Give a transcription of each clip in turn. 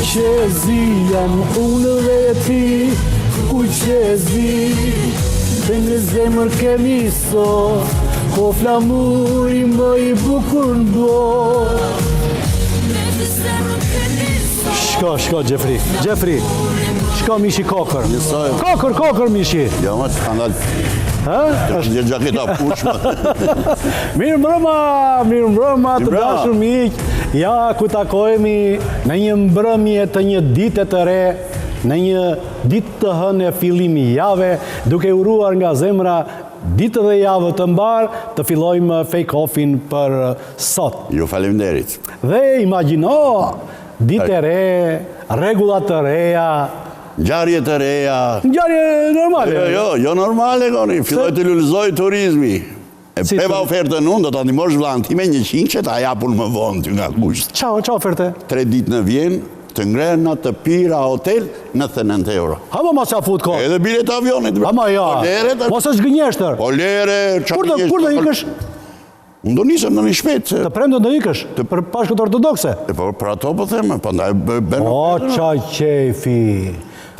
qezi jam unë dhe ti, ku qezi, të në zemër kemi sot, ko flamuri më i bukur ndo. Shko, Gjefri, shko mishi kokër. Kokër mishi. Jo, ma që kanë dalë. Është një gjaketa pushma. Mirë mbrëma të dashur miq. Ja, ku takohemi në një mbrëmje të një dite të re, në një ditë të hënë e fillimi jave, duke uruar nga zemra ditë dhe javë të mbar, të fillojmë Fake Offin për sot. Ju faleminderit. Dhe imagjino, ditë e re, rregullat të reja, Ngjarje të reja. Ngjarje normale. Jo normale, koni. Filloj të lullëzoj turizmi. E peva ofertën unë, do të ndihmosh vllahën time 100 që ta japun më vonë ty nga kusht. Qa oferte? 3 ditë në Vjenë, të ngrena, të pira, hotel, 99 euro. Hama ma qa fut ko? Edhe bilet avionit. Hama ja. Mos është gënjeshtër. Po lere, Kur do ikësh? Unë do nisem në një shpet. Të premte do ikësh? Për Pashkët Ortodokse? Po për ato po theme, po ndaj bërë. O, qa qefi.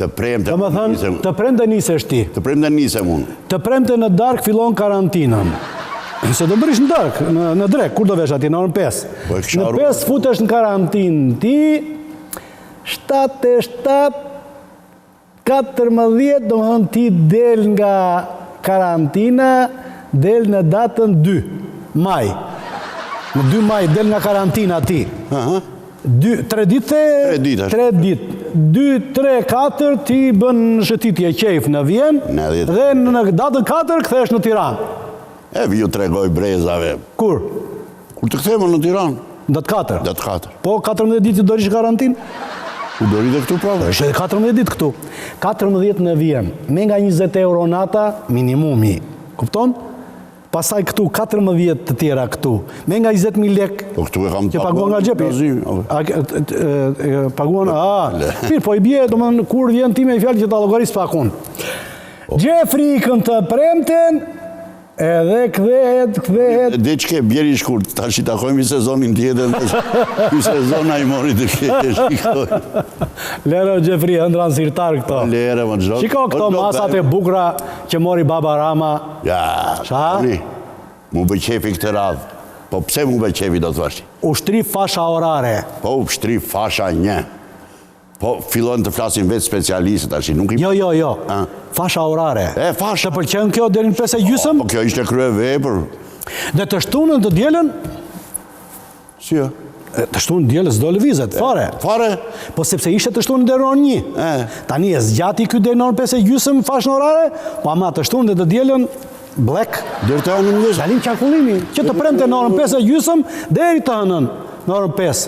Të premte nisem. Të premte nisesh ti. Të premte nisem unë. Të premte në dark fillon karantinën. Se do bërish në dark, në drek, kur do vesh ati, në orën 5. Në 5 futesh në karantinë ti, 7-7, 14, do më thënë ti del nga karantina, del në datën 2 maj. Në 2 maj del nga karantina ti. 3 ditë? 3 ditë. 2, 3, 4 ti bën shëtitje qejf në Vjenë dhe në datën 4 kthesh në Tiranë. E vi ju tregoj brezave. Kur? Kur të kthejmë në Tiranë. Datë 4? Datë 4. Po 14 ditë do rish karantinë? U do rritë këtu prave? Është edhe 14 ditë këtu. 14 në Vjenë, me nga 20 euro nata minimumi. Kupton? Pasaj këtu, 14 të tjera këtu. Me nga 20.000 lek. Po këtu e kam që paguan nga gjepi. Paguan, mirë, po i bje, kur vjen ti me i fjallë që ta llogaris pakun. Gjefri kënë të premten, edhe kthehet. Dhe që ke bjeri shkurt, ta që takojmë i sezonin tjetër, i sezona i mori të fjetë, shikoj. Lere, Gjefri, ëndran sirtar këto. Lere, më gjokë. Shiko këto masat e bukra që mori Baba Rama. Ja, qa? Mu bëj qefi këtë radhë. Po pse mu bëj qefi, do të vashti? Ushtri fasha orare. Po ushtri fasha 1. Po fillojnë të flasin vetë specialistët, ashtë nuk i... Jo. Fasha orare. Fasha. Të pëlqen kjo deri në 5:30? Po kjo ishte krye vepër. Dhe të shtunën të dielën? Si jo? Të shtunën dielës do lëvizet, fare. Fare? Po sepse ishte të shtunën deri në orën 1. Tani e zgjati ky deri në orën 5:30 fashën orare, po ama të shtunën dhe të dielën black. Deri të hënën mëngjes. Dalim qarkullimi, që të premte në orën 5:30 deri të hënën në orën 5.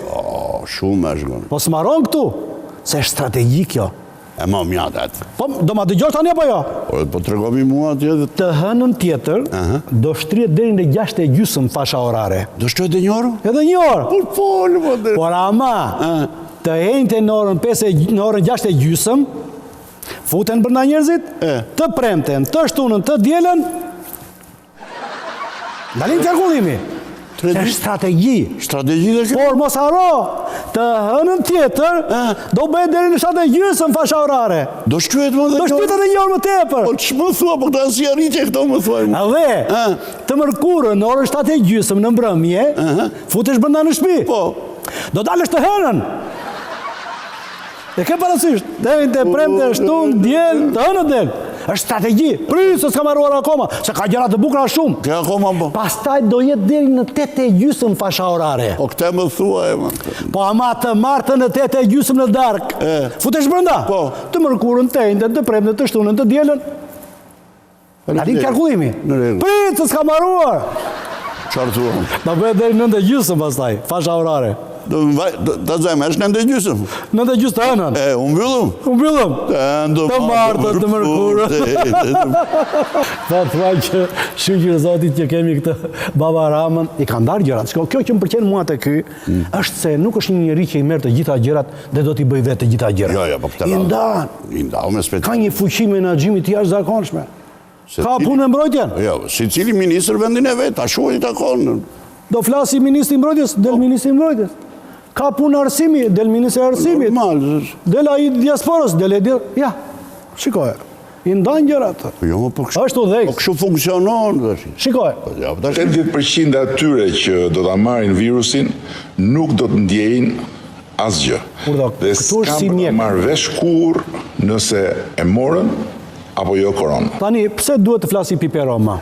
Shumë është gënë. Po s'maron këtu, se është strategji kjo. E ma mjatë atë. Po, do ma dëgjosh tani apo jo? Po të regomi mua atje dhe... Të hënën tjetër, do shtrihet deri në 6:30 fasha orare. Do shtrihet edhe 1 orë? Edhe 1 orë. Por folë, po dhe... Por ama, të henjte në orën 6:30, futen brenda njerëzit, të premten, të shtunën, të dielën, dalim qarkullimi. Është strategji. Strategji dhe kjo? Por mos haro, të hënën tjetër, do bëhet deri në 7:30 fasha orare. Do shkryet më dhe... Do shkryet edhe 1 orë më tepër. Po që më thua, po këta si arritje këto më thua. Dhe, të mërkurën në orën 7:30 në mbrëmje, futesh brenda në shtëpi. Po. Do dalësh të hënën. E ke parasysh, deri të premte, shtunë, diel, të hënën del. Është strategji. Prisë, se s'ka marruar akoma, se ka gjëra të bukura shumë. Ke akoma, po. Pastaj do jetë deri në 8:30 fasha orare. Po këte më thua, Po ama të martën në 8:30 në dark. Futesh brenda? Po. Të mërkurën, të enjtën, të premten, të shtunën, të dielën. Dalim qarkullimi. Prisë, se s'ka marruar. Qarë thua? Do bëhet deri në 9:30 pastaj, fasha orare. Ta zemë, është 9:30? 9:30 të hënën. Unë mbyllëm? Të martën, të mërkurën. Po thua që shqyqyrë zotit që kemi këtë Baba Ramën, i ka ndarë gjërat. Kjo që më përqenë mua të ky, është se nuk është një njëri që i merë të gjitha gjërat dhe do t'i bëj vetë të gjitha gjërat. Jo, po këtë I ndarë me specialitet. Ka një fuqi menaxhimit të jashtëzakonshme. Ka punë mbrojtjen. Jo, si cili ministër vendin e vetë, ta shuaj ta konë. Do flasi ministri mbrojtjes, del ministri mbrojtjes. Ka punë arsimi, del ministri arsimit, Normal. del ai diasporës, ja, shikoj, i ndan gjërat. Jo, po kështu. Është udhëheqës. Po kështu funksionon tash. Shikoj. Ja, tash 80% atyre që do ta marrin virusin nuk do të ndjejnë asgjë. Kurdo, Dhe këtu është si s'kam mjek. marrë vesh kur nëse e morën apo jo korona. Tani, pse duhet të flasi Pipe Roma?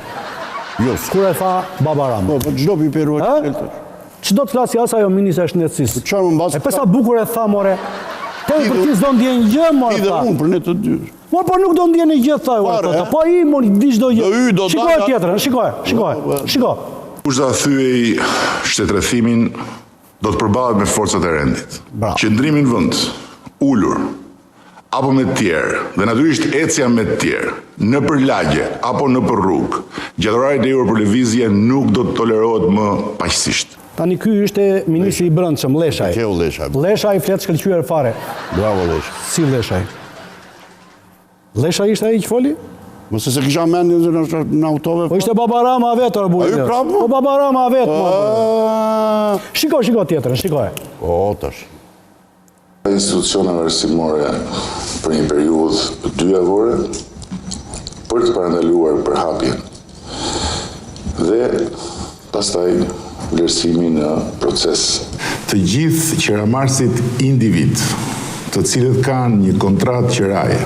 jo. Kur e tha Baba Rama? Po çdo piperu Ha? tash. Që do të flasi as ajo ministra e shëndetësisë? Çfarë më mbas? E pesa bukur e tha, more. Te për ti s'do ndjen gjë, more. Ti dhe tha. unë për ne të dy. Po nuk do ndjeni gjë, tha. Fare, Po i mund di çdo gjë. Do hy, do Shikoj dalë- tjetrën, shikoj. Kush do ta thyej shtetërrethimin do të përballet me forcat e rendit. Bravo. Qëndrimi në vend, ulur apo me të tjerë, dhe natyrisht ecja me të tjerë, në për lagje apo në për rrugë, gjatërori i lejuar për lëvizje nuk do të tolerohet më paqësisht. Tani ky ishte ministri i brendshëm, Leshaj. Keu Lesha. Leshaj flet shkëlqyer fare. Bravo Lesha. Si Leshaj? Leshaj ishte ai që foli? Mos se kisha mendin në autove. Po ishte Baba Rama vetë, orë Ai prapë? Po Baba Rama vetë. Ah, Shikoj tjetrën, shikoj. O, tash. Institucioneve arsimore për një periudhë 2 javore për të parandaluar përhapjen dhe pastaj vlerësimi në proces. Të gjithë qeramarsit individ, të cilët kanë një kontratë qeraje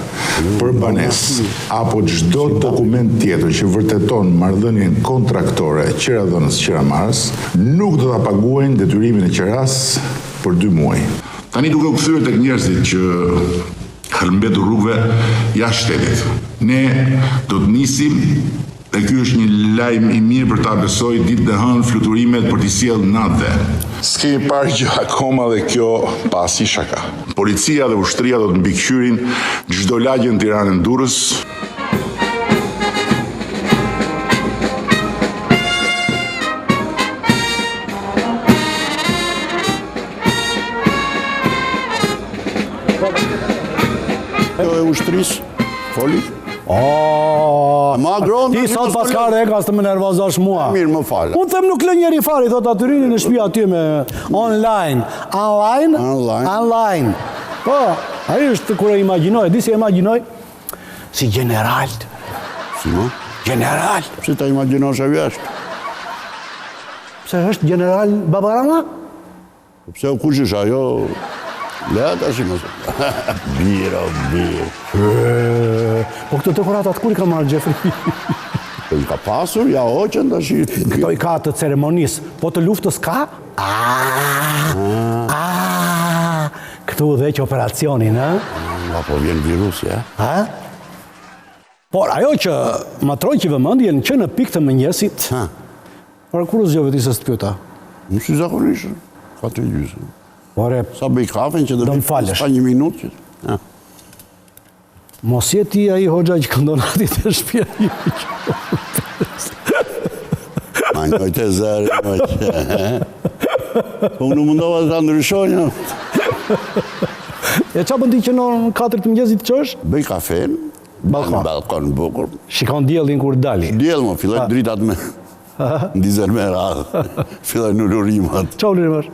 për banesë apo çdo dokument tjetër që vërteton marrëdhënien kontraktore qeradhënës qeramarës, nuk do ta paguajnë detyrimin e qeras për 2 muaj. Tani duke u kthyer tek njerëzit që kanë mbetur rrugëve jashtë shtetit. Ne do të nisim, dhe ky është një lajm i mirë për ta besoj, ditë dhe hënë fluturimet për t'i sjellë natëve. S'kemi parë gjë akoma dhe kjo pasi shaka. Policia dhe ushtria do të mbikëqyrin çdo lagje në Tiranën, Durrës. Kjo e ushtrisë, foli. Ma Ti sot pas ka rekas të më nervozosh mua. Mirë, më falë. Unë them nuk lë njeri fari, thot atyrini në shtëpi aty me online. Online. Po, ai është kur e imagjinoj, di si e imagjinoj? Si general. Si mo? General. Si ta imagjinosh e vjashtë? Pse është general Baba Rama? Pse u kush është ajo? Le tash më. Birë. Po këto dekoratat kur i ka marrë Gjefri? Po i ka pasur, ja hoqën tash. Këto i ka të ceremonisë, po të luftës ka? Këtu dhe që operacionin, ha? Apo vjen virusi, e? Ha? Por ajo që ma trojqi vëmendjen që në pikë të mëngjesit, Ha. por kur u zgjove ti se të pyeta? Më si zakonisht, 4:30. Ore, Sa bëj kafen që Do më falësh. Sa 1 minutë që... Ha. mos je ti ai hoxha që këndon aty të shtëpia ju. Ma njoj të zërë, po unë mundova të ndryshoj, ja. E qa bëndi që në 4 të mëngjesit që është? Bëj kafen, Balkon. balkon bukur. Shikon diellin kur dali. Djellë më, filloj dritat me... Ndizel me radhë. Filloj në lurimat. Qa u lirimër?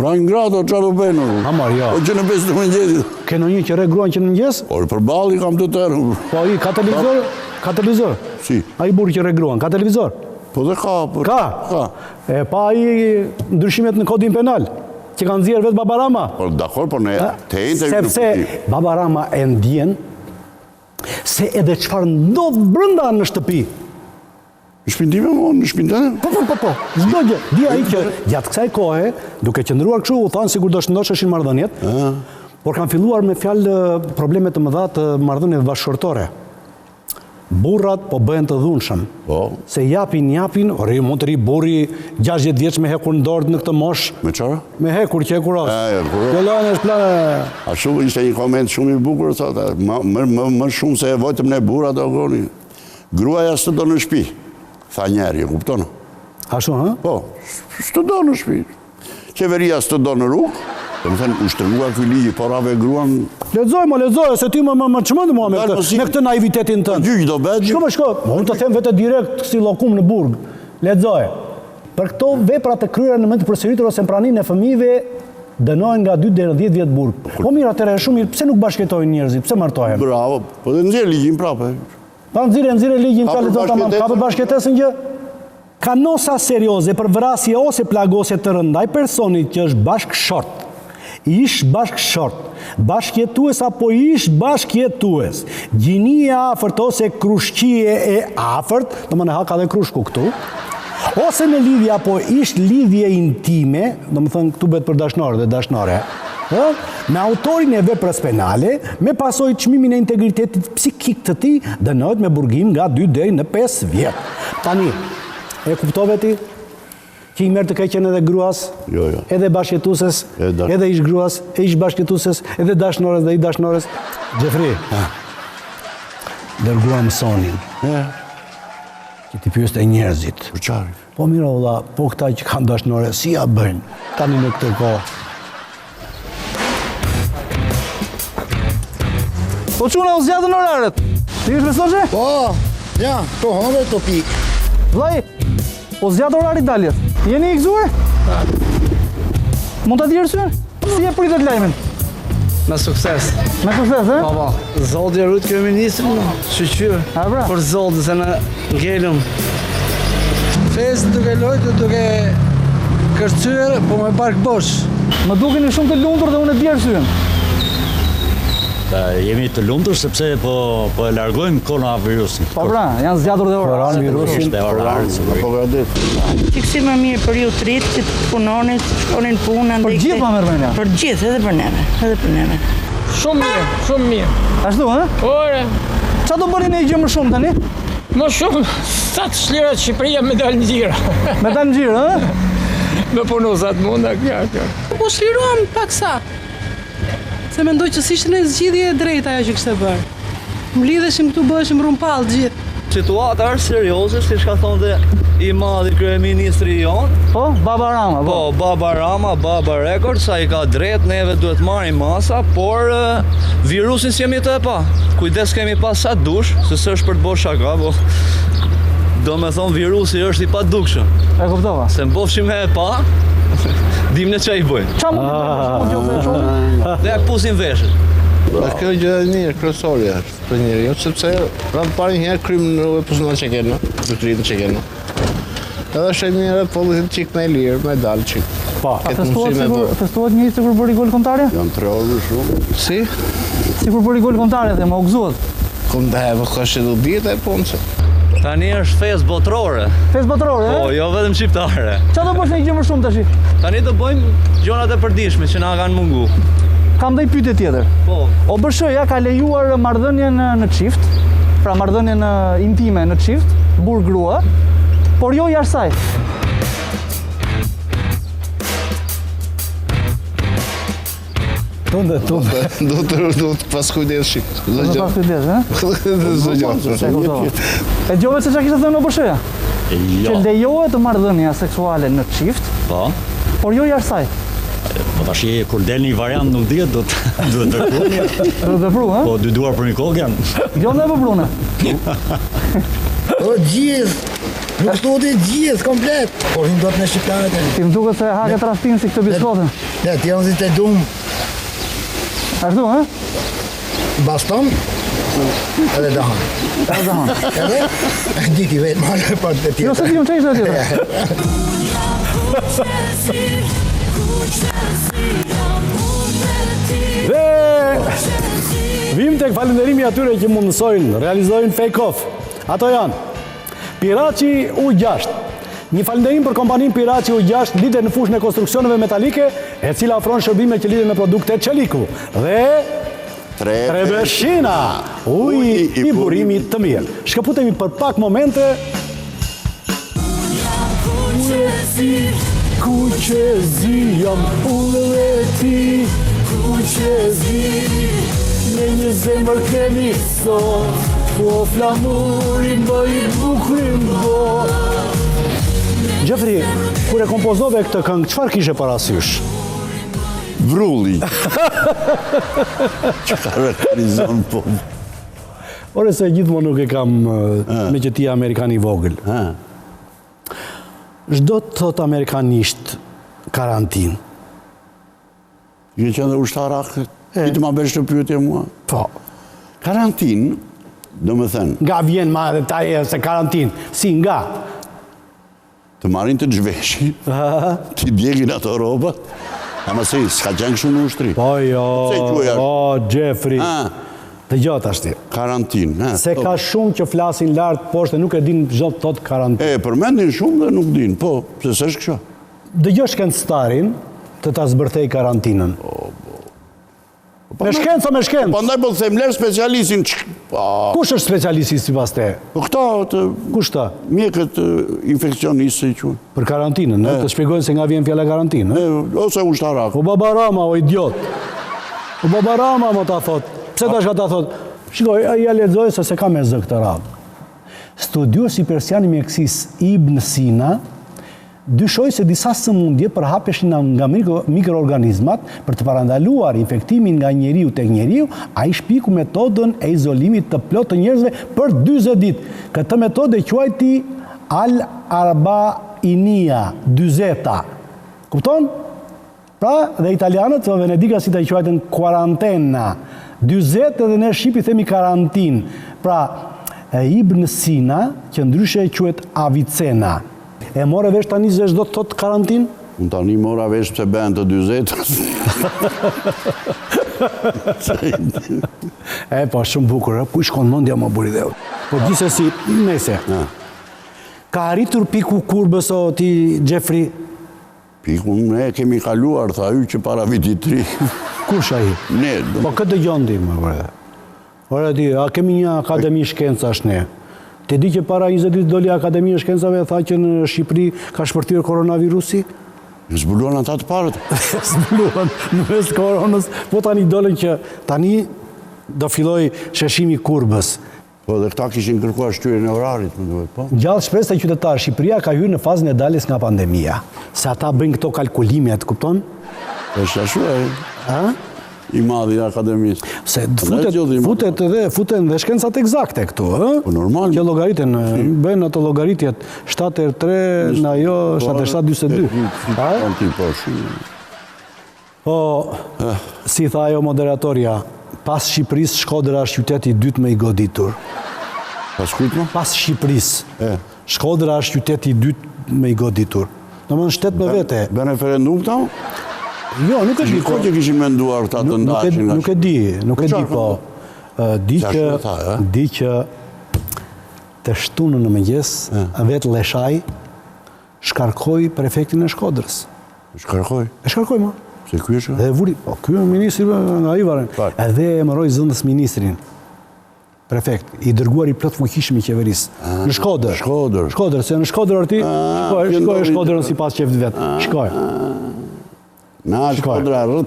Rajnë grado, qa do bëjnë? Amar, jo. O që në 5 të mëngjesit. Ke në një që regruan që në mëngjes? Por për balli kam të tërë. Po i ka televizor? Ka televizor? Si? A i burë që regruan, ka televizor? Po dhe ka. Por... Ka? Ka. E pa i ndryshimet në kodin penal, që kanë zjerë vetë Baba Rama. Por dakor, por ne të ejnë të Sepse Baba Rama e ndjen se edhe çfarë ndodh brenda në shtëpi. Në shpintime, mo, në shpintime. Po. Çdo gjë. Di ai që gjatë kësaj kohe, duke qëndruar kështu, u thanë sikur do shëndosheshin marrëdhëniet. Por kanë filluar me fjalë probleme të mëdha të marrëdhënieve bashkëshortore. Burrat po bëhen të dhunshëm. Po. Se japin, mund të ri burri 60 vjeç me hekur në dorë në këtë moshë. Me qara? Me hekur, që hekuros. hekur. Kjo lënë është planë. A shumë ishte një koment shumë i bukur, thotë, më shumë se e vojtëm ne burrat o goni. Gruaja së do në shtëpi, tha njeri, kuptonë? Ashtu, ha? Po, së do në shtëpi. Qeveria së do në rrugë, dhe më thënë, ushtërnuar këj ligji, porave gruan... Lexoj, se ti më çmend mua me këtë naivitetin tënd. Gjyq do bëhet. Shko. Unë të them vetë direkt si llokum në burg. Lexoj. Për këto vepra të kryera në moment të përsëritur ose në praninë e fëmijëve dënohen nga 2 deri në 10 vjet burg. Po mirë, atëherë është shumë mirë, pse nuk bashkëtojnë njerëzit? Pse martohen? Bravo, po dhe nxjerr ligjin prapë. Pa nxirë ligjin, Ka çfarë për do ta marr? Ka për bashkëtesën gjë? Kanosa serioze për vrasje ose plagosje të rëndaj personit që është bashkëshort, ish bashkëshort, bashkjetues apo ish bashkjetues, gjinie e afërt ose krushqie e afërt, domethënë ha ka dhe krushku këtu, ose në lidhje apo ish lidhje intime, domethënë këtu bëhet për dashnorë dhe dashnore, me autorin e veprës penale, me pasojë çmimin e integritetit psikik të tij, dënohet me burgim nga 2 deri në 5 vjet. Tani, e kuptove ti? Që i merr të keqen edhe gruas, Jo. edhe bashkëtueses, edhe ish gruas, e ish bashkëtueses, edhe dashnores dhe i dashnores. Gjefri, dërguam Sonin, që ti pyeste njerëzit. Për çfarë? Po mirë valla, po këta që kanë dashnore, si ja bëjnë tani në këtë kohë? Po çuna u zgjatën orarët. Ti ish mesazhe? Po, ja, to hënë to pik. Vllai, po zgjat orari daljes. Jeni i gëzuar? Mund ta di arsyen? Si e pritet lajmin? Me sukses. Me sukses, e? Po. Zoti rrit kryeministrin, shqyr. A bra? Për zotin se në ngelëm. Festë duke lojtë, duke kërcyer, po me bark bosh. Më dukeni shumë të lumtur dhe unë e di arsyen. Jemi të lumtur sepse po e largojmë koronavirusin. Po pra, janë zgjatur dhe ora. Koronavirusin dhe orarët. Po vërtet. Qikësi më mirë për ju të rritë që të punonit, shkonin punë, Për gjithë ma mërë mënja. Për gjithë, edhe për neve, edhe për neve. Shumë mirë. Ashtu, ha? Ore, Qa do bëni ne i gjë më shumë tani? më shumë, sa të shlirat Shqipëria me dalë në gjira. Me ta në gjirë, ha? Me punu sa të munda, kjo. Po shliruam pak sa. Se mendoj që s'ishte në zgjidhje e drejta ajo që kishte bërë. Mblidheshim këtu, bëheshim rumpall gjithë. Situata është serioze, siç ka thonë dhe i madhi kryeministri jon. Po, Baba Rama, po. Po, Baba Rama, Baba Rekord, sa i ka drejt, neve duhet marrim masa, por virusin s'jemi të e pa. Kujdes kemi pas sa dush, se s'është për të bërë shaka, po do me thonë virusi është i pa dukshëm. E kuptova. Se mbofshim me e pa, dim në qa i bëjnë. Qa më të bëjnë? Dhe ja këpusin veshët. Kjo gjë e mirë, kryesorja është për njeriu, sepse rreth parë një herë krym në pozicionin që kenë, detyrimin që kenë. Edhe është e mirë të pollitit çik më lirë, më dal çik. Po, Këtë mundësi me bërë. festuat një sikur bëri gol kontare? Janë 3 orë shumë. Si? Sikur bëri gol kontare dhe më u gëzuat. Kom dhe po ka shidu ditë e punës. Tani është fest botrore. Fes botërore, Po, jo vetëm shqiptare. Qa do bësh në i gjë më shumë tash? Tani do bëjmë gjonat e përditshme që na kanë mungu. Kam dhe i pyetje tjetër. Po, OBSH-ja ka lejuar marrëdhënien në çift, pra marrëdhënien intime në çift, burr-grua, por jo jashtë saj. Tunde. Do të pas kujdes shik. Do të pas kujdes, ha? Zë gjë. E gjove se çka kishte thënë OBSH-ja? Që Jo, lejohet marrëdhënia seksuale në çift, po. por jo jashtë saj. Po tash kur del një variant nuk dihet, do të ndërpruni. Do të vepru, ha? Po dy duar për një kokë janë. Jo në vëprune. O gjithë. Nuk studi gjithë komplet. Por hin dot në shqiptarët. Ti më duket se haket rastin si këtë biskotën. Ne ti janë të dum Ashtu, ha? baston. Edhe dahan. Edhe diti vetë marrë pa të Jo se ti më çesh tjetër. Dhe vim tek falënderimi atyre që mundësojnë, realizojnë fake off. Ato janë Piraci U6. Një falënderim për kompaninë Piraci U6, lider në fushën e konstruksioneve metalike, e cila ofron shërbime që lidhen me produkte Çeliku. Dhe Trebeshina, uji i burimit të mirë. Shkëputemi për pak momente. Kuqezi jam unë dhe ti, kuqezi, me një zemër kemi sot, po flamurin bëj bukrin bot. Gjefri, kur e kompozove këtë këngë, çfarë kishe parasysh? Vrulli. Që karakterizon po. Ore se gjithmonë nuk e kam me që ti je Amerikan i vogël. Çdo të thot amerikanisht karantinë. Ke qenë dhe ushtarak, i të ma bësh të pyetje mua. Po. Karantinë, do më thënë, Nga vjen ma dhe ta e se karantinë. Si nga? të marrin të zhveshi, të djegin ato roba, ama se s'ka qenë kështu në ushtri. Po jo, Pse quaj ashtu? o, Gjefri. Ah, Të gjotë ashti. Karantinë. Se ka shumë që flasin lartë poshtë e nuk e din gjot tot karantinë. Përmendin shumë dhe nuk din, po, pse s'është kështu. Dëgjo shkencëtarin të ta zbërthej karantinën. Me shkencë o me shkencë? Pandaj po të them lër specialistin. Kush është specialisti sipas te? Po këta të Kush ta? mjekët infekcionistë i quhen. Për karantinën, të shpjegojnë se nga vjen fjala karantinë. Ose ushtarak. O Baba Rama, o idiot. O Baba Rama më ta thot. Pse tash ka ta thot? Shikoj, ja lexoj se ka me zë këtë radhë. Studiuesi persian i mjekësisë Ibn Sina dyshoi se disa sëmundje përhapeshin nga mikroorganizmat për të parandaluar infektimin nga njeriu tek njeriu, ai shpiku metodën e izolimit të plotë të njerëzve për 40 ditë. Këtë metodë quajti al-arbainia, 40. Kupton? Pra, dhe italianët, o venedikasit e quajtën quarantena. 40 edhe ne shqipi themi karantin. Pra, Ibn Sina, që ndryshe e quhet Avicena. E more vesh tani se çdo të thot karantin? Unë tani mora vesh pse bën të 40. Po, shumë bukur, ku i shkon mendja më buri dhe. Po gjithsesi, nëse. Ka arritur piku kurbës o ti, Gjefri? Piku ne kemi kaluar, tha hy që para vitit 3. Kush ai? Ne. Po këtë dëgjon ti më vërë. Ora ti, a kemi një akademi shkencash ne? Te di që para 20 ditë doli Akademia e Shkencave tha që në Shqipëri ka shpërthyer koronavirusi? Zbuluan ata të parët. Zbuluan në mes koronës, po tani dolën që tani do filloj sheshimi kurbës. Po dhe këta kishin kërkuar shtyrin e orarit, më duhet, po. Gjallë shpresë të qytetarë, Shqipëria ka hyrë në fazën e daljes nga pandemia. Se ata bëjnë këto kalkulimet, kupton? Është ashtu e i madhi i akademisë. Se futen dhe shkencat eksakte këtu, Po normal. Që llogaritën, bëjnë ato llogaritjet 7/3 në ajo 77/42. Po shumë. Po, si tha ajo moderatorja, pas Shqipërisë, Shkodra është qyteti i dytë më i goditur. Pas kujt më? Pas Shqipërisë, Shkodra është qyteti i dytë më i goditur. Domethënë shtet me vete. Bën referendum këta? Jo, nuk e di. Ko që kishin menduar këta të ndashin? Nuk e di, po. Di që të shtunën në mëngjes, vetë Leshaj shkarkoi prefektin e Shkodrës. Shkarkoi? E shkarkoi, ma. Se ky është? Dhe vuri, po, ky ministri nga Ivaren. Edhe emëroi zëndës ministrin, prefekt, i dërguar i plot fuqishëm i qeverisë. Në Shkodër. Shkodër, se në Shkodër ti, shkoj Shkodrën sipas qefit vet. Shkoj. Na Shkodra rrët.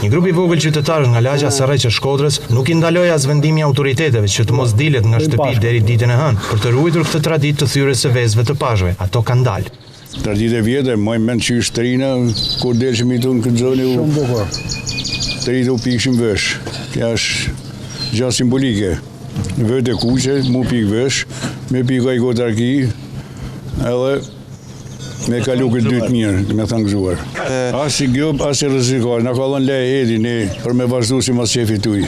Një grup i vogël qytetarësh nga lagja Sarreq e Shkodrës nuk i ndaloi as vendimi i autoriteteve që të mos dilet nga shtëpi deri ditën e hënë për të ruajtur këtë traditë të thyrjes së vezëve të pashëve. Ato kanë dalë. Traditë e vjetër, mojmë mend që shtrina, kur delshim i në këtë zonë, shumë bukur. Tritë u pikshim vesh. Kja është gjë simbolike. Në vërtet e kuqe, mu pik vesh, me pika i gotarki, edhe me kalu këtë dytë mirë, me thënë gëzuar. As i gjop, as i rëzikar, në ka dhënë leje Edi ne, për me vazhdu si mas qefi tuj.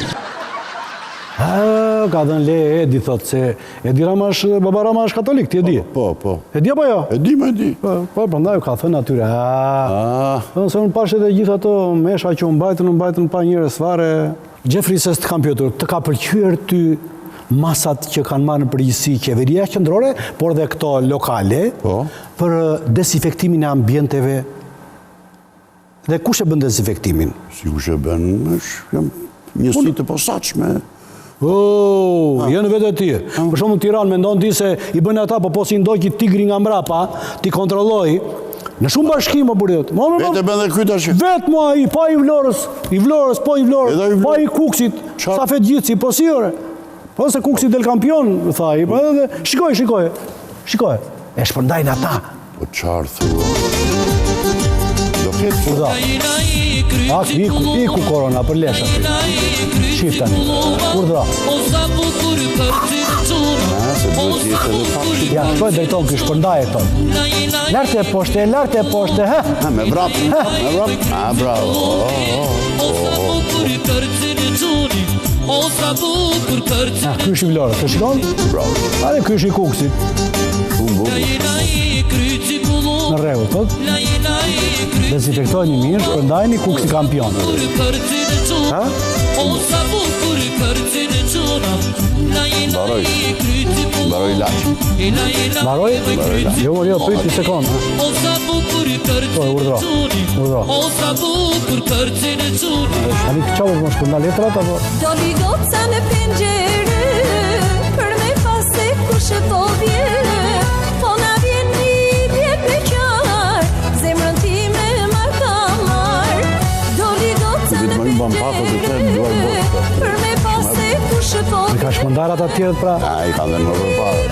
Ka dhënë leje Edi, thotë se Edi Rama është, Baba Rama është katolik, ti e di? Po. E di apo jo? E di, me di. Po, përndaj ka thënë atyre. Se unë pashe dhe gjithë ato mesha që unë mbajtën pa njërës fare. Gjefri, se s'të kam pjotur, të ka përqyër ty masat që kanë marrë në përgjithësi qeveria qendrore, por dhe këto lokale, për desinfektimin e ambienteve. Dhe kush e bën desinfektimin? Si kush e bën, është njësi të posaçme. Jenë vetë ti. Për shumë në Tiranë, mendon ti se i bënë ata, po si ndoqi tigri nga mbrapa, ti kontrolloj, në shumë bashkim, o burit. Vetë e bën dhe kyta që? Vetë mua, pa i Vlorës, pa i Kuksit, sa fet gjithësi, po si ore. Po se Kuksi del kampion, thaj, shikoj, e shpërndajnë ata. Po qarë thua? Do ketë iku korona për lesha. Shiftani, urdhra. Se duhet jetë edhe pak kështu. Ja, po drejton ky shpërndaj e ton. Lart e poshtë, ha. Me vrap. Bravo. Ky është i Vlorës, të shikon? Bravo. Are ky është i Kukësit. Shumë bukur. Në rregull, thot. Dezinfektojeni mirë, shpërndajeni Kuksi kampion. Ha? Mbaroj laç. Mbaroj? Jo, prit një sekond. Po, urdhro. Ani çfarë mos po na letrat apo? Doli goca në pengjere për me pase kush po vjen. Po na vjen lidhje beqar, zemrën time më ka marr. Doli goca në pengjere për me pase kush po vjen. Ka shmëndar ata të tjerët pra? I ka dhe më përparë.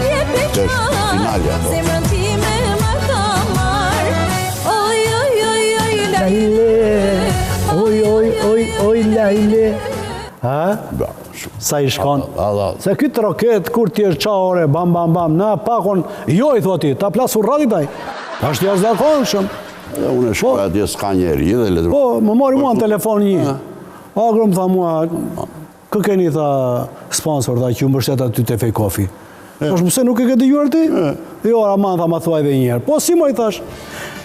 Që është finalja. Zemrën time më ka marr. Oj, lajle. Ha? Sa i shkon? Se ky troket, kur ti është qaore, bam, na pakon, jo i thoti, ta plasu rrati taj. Ashtë jashtëzakonshëm. Unë e shkoj atje s'ka njeri dhe letër. Po, më mori mua në telefon një. Agro më tha mua, kë keni tha sponsor, tha që ju mbështet aty te Fej Kofi. Është mëse nuk e ke dëgjuar ti? Jo, Raman tha ma thuaj dhe njerë. Po, si moj thash?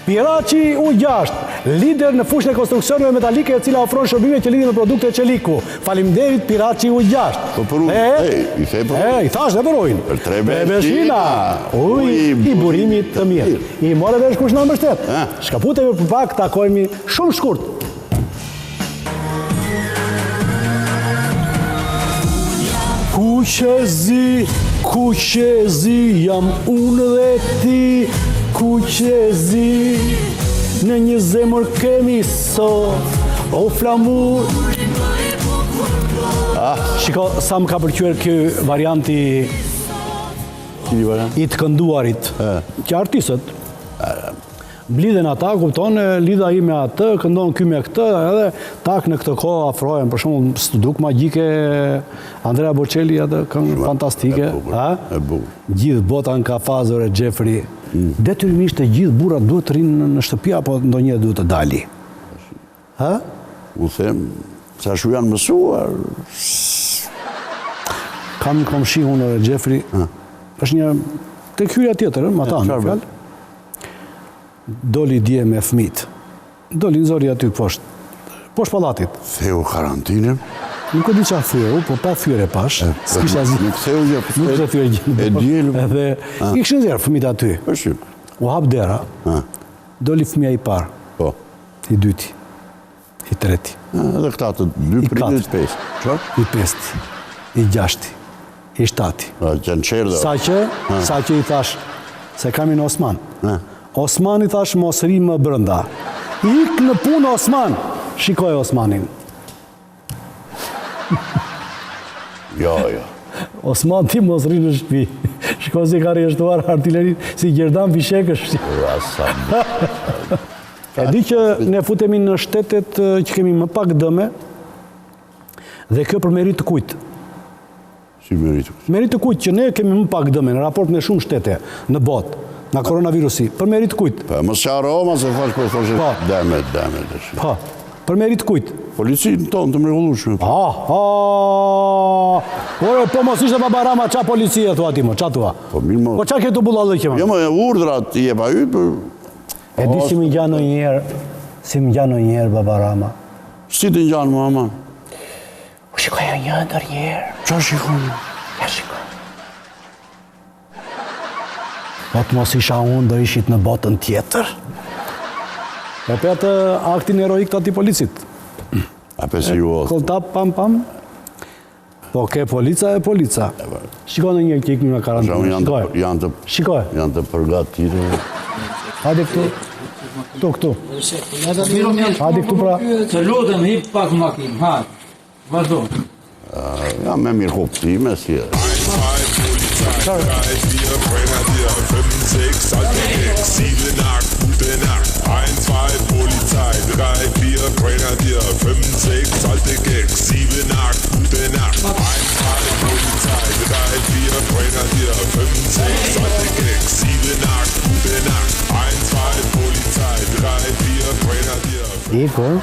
Piraci U6, lider në fushën e konstruksioneve metalike e cila ofron shërbime që lidhin me produkte Qeliku. Faleminderit Piraci U6. Po për unë, i thej për unë. I thash dhe për ujnë. Për Trebeshina. Uj, i burimit të mirë. I more vesh kush në mbështet. Shkaputeve për pak, takojmi shumë shkurt. Kuqezi, jam unë dhe ti. Kuqezi, në një zemër kemi sot, o flamur. Shiko, sa më ka përqyer kjo varianti i të kënduarit, që artistët, blidhen ata, kupton, lidha i me atë, këndon ky me këtë, edhe tak në këtë kohë afrohen, për shumë së duk magjike, Andrea Bocelli, atë këngë fantastike. Gjithë bota në kafazër e Jeffrey. Detyrimisht e gjithë burrat duhet të rinë në shtëpi apo ndonjëherë duhet të dali? Ha? U them, sa shu janë mësuar. Kam një komshi unë e Jeffrey. Është një tek hyrja tjetër, ma ta në fjalë. Doli dje me fëmit. Doli në zori aty poshtë pallatit. Theu karantinën? Nuk e di qa thyrë, po pa thyrë e pash. S'kisha zi. Nuk theu gjë. Nuk e thyrë gjë. E djelu. Edhe, i këshën zjerë fëmit aty. U hap dera. Doli fëmija i parë. Po. I dyti. I treti. Edhe këta të dy pritë të pesë. Qërë? I pesti. I gjashti. I shtati. Sa që i thash, se kam i në Osman. Osman i thash mos ri më brënda. Ik në punë Osman. Shikoj Osmanin. Jo. Osman ti mos rri në shtëpi. Shiko si ka rjeshtuar artillerin si Gjerdan Fishekësh. E di që ne futemi në shtetet që kemi më pak dëme dhe kjo për merit të kujtë. Si merit të kujtë? Merit të kujtë që ne kemi më pak dëme në raport me shumë shtete në botë, nga koronavirusi. Për merit të kujtë. Më së aroma se fash për thoshe demet. Pa, për merit të kujtë. Policinë tonë të mrekullueshme. Ore, po mos ishte Baba Rama, qa policie thua ti mo, qa thua? Po mirë mo. Po qa këtu bullallë që ma? Jo mo, urdrat i e pa ytë për... E di si më ngjanë njerë, Baba Rama. Si të ngjanë, mama? U shikoj një ndër njerë. Qa shikoj? Ja shikoj. Po të mos isha unë, do ishit në botën tjetër. E për atë aktin heroik të ati policit. A për si ju othë? Koltap, pam. Po ke polica e polica. Shikoj në një kik nga karantinë. Shikoj. Janë të përgatitur. Hadi këtu. Këtu. Hadi këtu pra. Të lutëm, hip pak makinë, hajtë. Vazdo. Ja, me mirë kuptime, si e. 3, 4, Brenner dir, 5, 6, alte Gag, 7, 8, gute Nacht, 1, 2, Polizei, 3, 4, Brenner dir, 5, 6, alte Gag, 7, 8, gute Nacht, 1, 2, Polizei, 3, 4, Brenner ikur,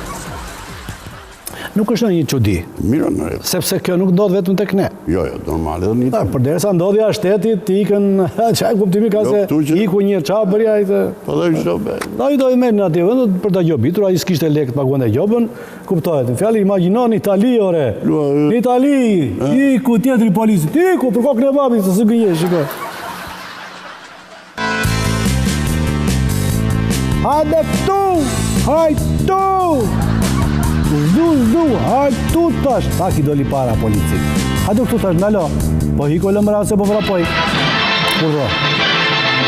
nuk është një çudi. Mirë, në rregull. Sepse kjo nuk ndodh vetëm tek ne. Jo, normal edhe një. Përderisa ndodhja shtetit, ikën, çaj kuptimi ka se iku një çfarë ai të. Po dhe çdo be. Ai do i merrnin atje vend për ta gjobitur, ai s'kishte lekë të paguante gjobën, kuptohet. Në fjalë imagjino në Itali ore. Në Itali, iku tjetri policit, iku për kokën e babit se gënjesh, shikoj. Hajde këtu! Hajtu! Zdu, hajtu tash! Tak i doli para policit. Hajde këtu tash, nalo. Po hiko lëmëra se po vrapoj. Kurdo.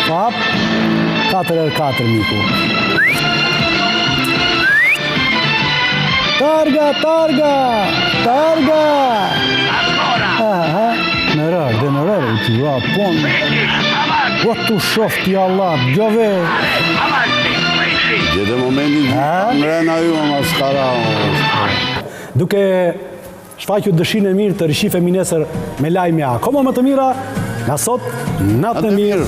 Pap, 4x4 miku. Targa! Aha, në rërë, u t'i ra, pon. Po t'u shofti Allah, gjove. Gjete momentin ngrena ju ma skara. Duke shfaqur dëshirën e mirë të rishi feminesër me lajme akoma më të mira, nga sot, natë e mirë.